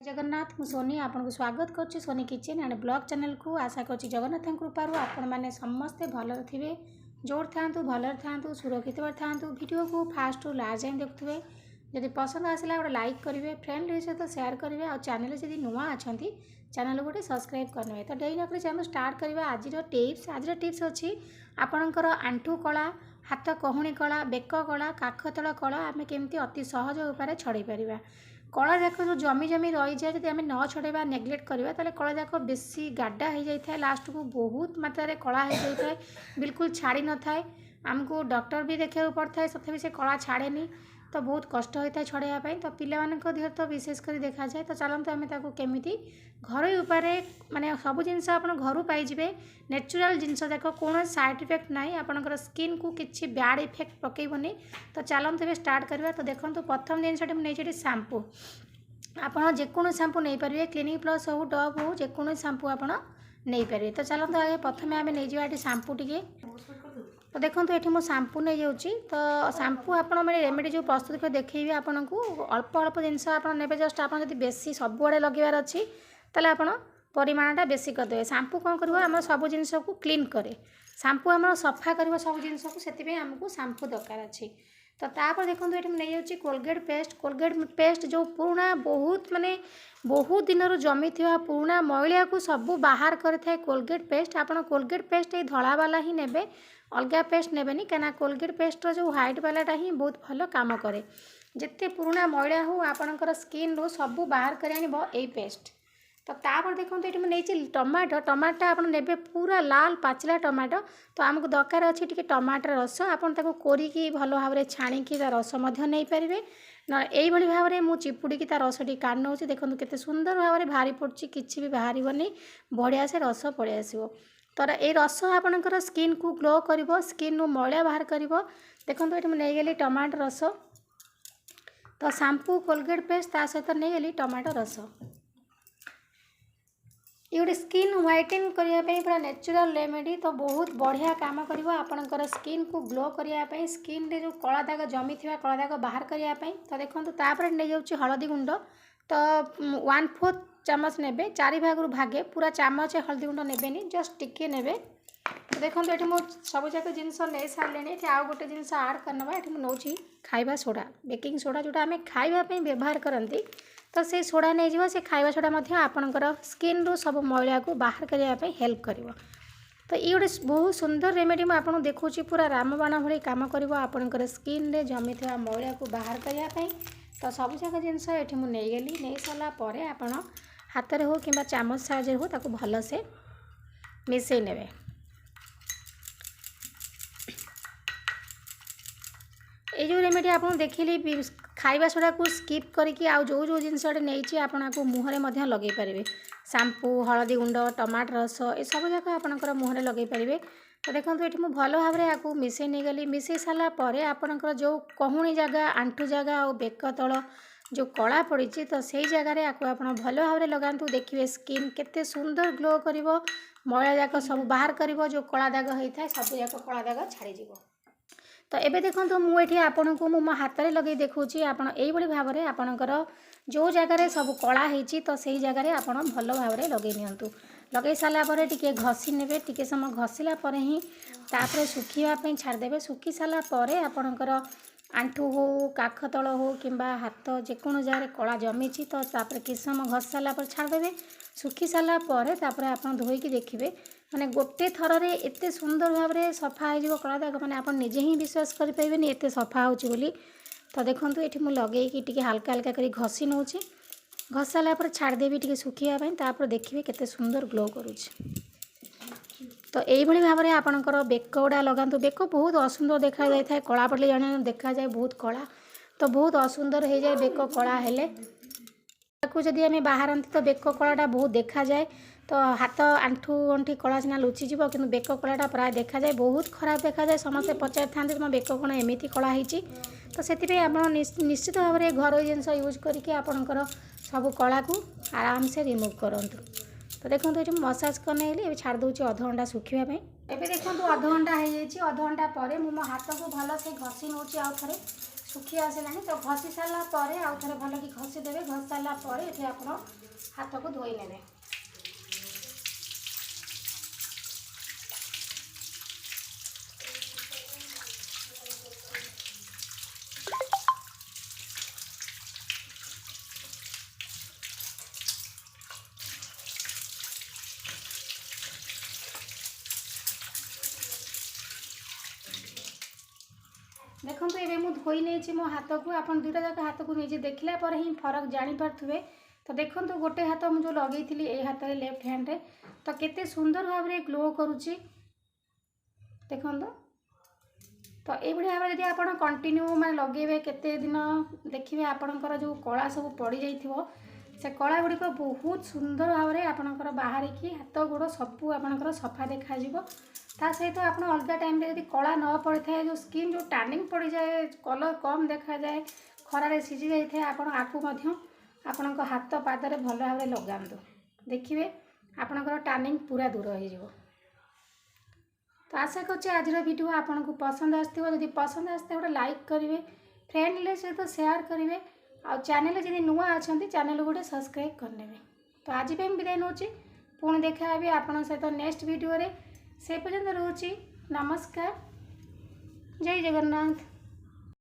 जगन्नाथ मु सोनी आपन को स्वागत करुच्ची Soni kitchen and blog channel को। आशा करुच्ची जगन्नाथ कृपारू आपण मैंने समस्ते भलर थे जोर था भलर था सुरक्षित था वीडियो को फास्ट रु लास्ट जाए देखुए। जदि पसंद आसला गोटे लाइक करेंगे, फ्रेंड सहित सेयार करेंगे और चैनल जब नुआ अच्छा चैनल गोटे सब्सक्राइब करने। तो डेरी नक चैनल स्टार्ट करवा। आज टिप्स अच्छी आपणकर आंठू कला, हाथ कहूणी कला, बेक कला, काखतल कला आम केमती अति सहज उपाय छड़े पार। कला जाक जो जमी जमी रही जाए जब आम न छड़ेबा नेग्लेक्ट करवा ताले कला जाक बेसी गाड्डा हो जाए, लास्ट को बहुत मात्रा कला हो जाए, बिल्कुल छाड़ी न थाए। आमको डॉक्टर भी देखा पड़ता है तथा से कला छाड़ेनी, तो बहुत कष्ट होता है छड़ाई। तो पिला देह तो विशेषकर देखा जाए। तो चलते आम केमी घर उपाय माने सब जिन आप घर पाइबे नेचुरल जिनस जाक कौन साइड इफेक्ट ना, आपंकर स्किन को किसी बैड इफेक्ट पकेबनी। तो चलते स्टार्ट करवा। तो देखो प्रथम जिनसा मुझे शैम्पू आपड़ जेको शैम्पू नहीं पारे, क्लिनिक प्लस हो डव हो जेको शैम्पू आप नहीं पारे। तो चलते आगे प्रथम आम नहीं जावा शैम्पू टी। तो देखो ये मुझे शैम्पू नहीं जाऊँगी। तो शैम्पू आप रेमेडी जो प्रस्तुत कर देखी आपन को अल्प अल्प जिनस ने जस्ट आप बेसी सबुआड़े लगेबार अच्छी ताले आप परिमाणटा बेसी करदे। शैम्पू कौन कर आम सब जिनस को क्लीन करे, शैम्पू आम सफा कर सब जिनस को, से आमको शैम्पू दरकार अच्छी। तो तापर देखो ये नहीं जाऊँगी कोलगेट पेस्ट जो पुराना बहुत माने बहुत दिन जमी थी पुराना मैला को सब बाहर करे कोलगेट पेस्ट। आपड़ कोलगेट पेस्ट ये धला वाला ही नेबे, अलग पेस्ट नेबेनी, कहीं कोलगेट पेस्टर जो व्हाइट वालाटा ही बहुत भल काम करे। जिते पुराना मैला हो आपणकर स्किन रो सब बाहर कर यही पेस्ट। तो तापर देखो ये नहीं टमाटो आप ने पूरा लाल पाचिला टमाटो। तो आमको दरकार अच्छी टी टमाटर रस आपन कोरिकी भल भाव में छाणिकी रस नहीं पारे ना। यही भाव में मुझे चिपुड़ी ता रस टी काढ़ नौ। देखो केते सुंदर भाव में बाहरी पड़ी, किसी भी बाहर बढ़िया से रस पड़े आसो। तो ये रस आपणकर स्किन को ग्लो कर, स्किन मैला बाहर कर। देखो ये नहीं गली टमाटो रस, तो शैम्पू कोलगेट पेस्ट ता सहित नहीं गली टमाटो रस। ये गोटे स्किन व्हाइटन करने पूरा नेचुरल रेमेडी। तो बहुत बढ़िया काम कर आपणकर स्किन को ग्लो करने, स्किन रे जो कला दाग जमी थी कला दाग बाहर करने। तो देखो तापर नहीं जाऊँगी हलदी गुंड। तो 1/4 चामच ने, 4 भाग भागे पूरा चामच हलदी गुंड ने, जस्ट टिके ने। तो देखो ये मुझे सब जाक जिनस नहीं सारे आउ गोटे जिनस आड करना। ये नौची खाइबा सोडा, बेकिंग सोडा जोटा आम खाइबापी व्यवहार करती। तो से सोडा नहीं जीव, से खाइबा सोडा आपणकर स्किन रो सब मैला को बाहर करने हेल्प कर। तो ये गोटे बहुत सुंदर रेमेडी मैं आपको देखुची, पूरा रामबाण भाई काम कर आपणकर स्किन रे जमी थी मैला को बाहर करने। तो सब जाक जिनस ये मुझे नहीं गली, नहीं सारापर आप हाथ में हो कि चामच साहाଯ୍य हो ताको भल से मिसई ने। ये जो रेमेडी आप देखिली खाइबा सोडा को स्किप करके आउ जो जिनस नहीं आपको मुहरे लगे पारे। शैम्पू, हलदी गुंड, टमाटर रस ये सब जाक आपणकर मुहरे लगे पारे। तो देखो ये मुझे भल भाव में आपको मिसई नहीं गली। मिसई सारापर आपणकर जो कहूणी जगह, आंठू जगह और बेक तल जो कला पड़ी, तो सही जगार आपको आप भल भाव में लगातु। देखिए स्किन केते सुंदर ग्लो कर, मैला जाक सब बाहर कर, जो कला दाग होता है सब जाक कला दाग छाड़ीज। तो ये देखो मुझे आपन को मो हाथ में लगे देखुची। आप भाव में आपणकर जो जगार सब कला होती, तो सही जगार आप भल भाव में लगे नियंतु। लगे सारापर टी घसी ने, टी समय घसीला ही तापर सुखापी छाड़देवे। सुखी सारापर आपणकर आंठू हो, काख तल हो कि हाथ जेको जगह कला जमी, तो किसी समय घसी सारापर छाड़देवे। सुखी सारापर आप धोईकी देखिए माने गोटे थर रे एते सुंदर भाव में सफा हो कला दाग, मैंने आप निजे ही विश्वास करें एत सफा हो। तो देखो ये मुझे लगे टी हल्का हल्का कर घसी नौ, घसी सारापर छाड़देवी टी सुखापी, तापर देखिए केते सुंदर ग्लो करुच्ची। तो यही भाव में आपणकर बेक गुड़ा लगातु। बेक बहुत असुंदर देखा जाए था, कला पड़े जाने देखा जाए बहुत कला, तो बहुत असुंदर हो जाए बेक कला हेले। जदि आम बाहर तो बेक कलाटा बहुत देखा जाए। तो हाथ आंठू अंठी कला सीना लुचिज कि बेक कलाटा प्राय देखा जाए बहुत खराब देखा जाए। समस्ते पचारि था तुम बेक कौन एमती कला होती। तो से आप निश्चित भाव में घर जिनस यूज करके आपणकर सब कला को आराम से रिमूव करूँ। तो देखो ये मसाज करने ये छाड़ दूसरी अध घंटा सुखापी। एवं देखो अध घंटा हो, अध घंटा पर मो हाथ को भल से घसी नौ आउ थे सुखी आसलानी। तो घसी सारा पर आउ थे भल कि घसीदेवे। घसी सारा पर ये आप हाथ को धोई ने। देखो ये मुझे धोई नहीं मो हाथ को। आप दुईटा जाक हाथ को नहीं देखला पर ही फरक जानीपे। तो देखो गोटे हाथ मुझे लगे थी ये हाथ में लेफ्ट हैंड रे तो केते सुंदर भाव में ग्लो करुच्ची देखो। तो ये भाव में आप कंटिन्यू मैं लगे केते दिन देखिए आपणकर जो कला सब पड़ जा से कला गुड़िक बहुत सुंदर भाव में आपणकर बाहर की हाथ गोड़ सबू आपणकर सफा देखा ता सहित आप अलग टाइम यदि कला न पड़ी था जो स्किन जो टैनिंग पड़ जाए कलर कम देखा जाए खरारे सीझी जाए आप आपण हाथ पादरे भल भाव लगातु देखिए आपणकर टैनिंग पूरा दूर हो। तो आशा करछि आज वीडियो आपन को पसंद आसथिबो। यदि पसंद आसथे गोटे लाइक करेंगे, फ्रेंड सहित शेयर करेंगे और चैनल जब नुआ अच्छा चैनल गोटे सब्सक्राइब करने। तो आज भी विदाय नौ पुणी देखा भी आपन सहित नेक्स्ट वीडियो रे। से पर्यंत रोची नमस्कार। जय जगन्नाथ।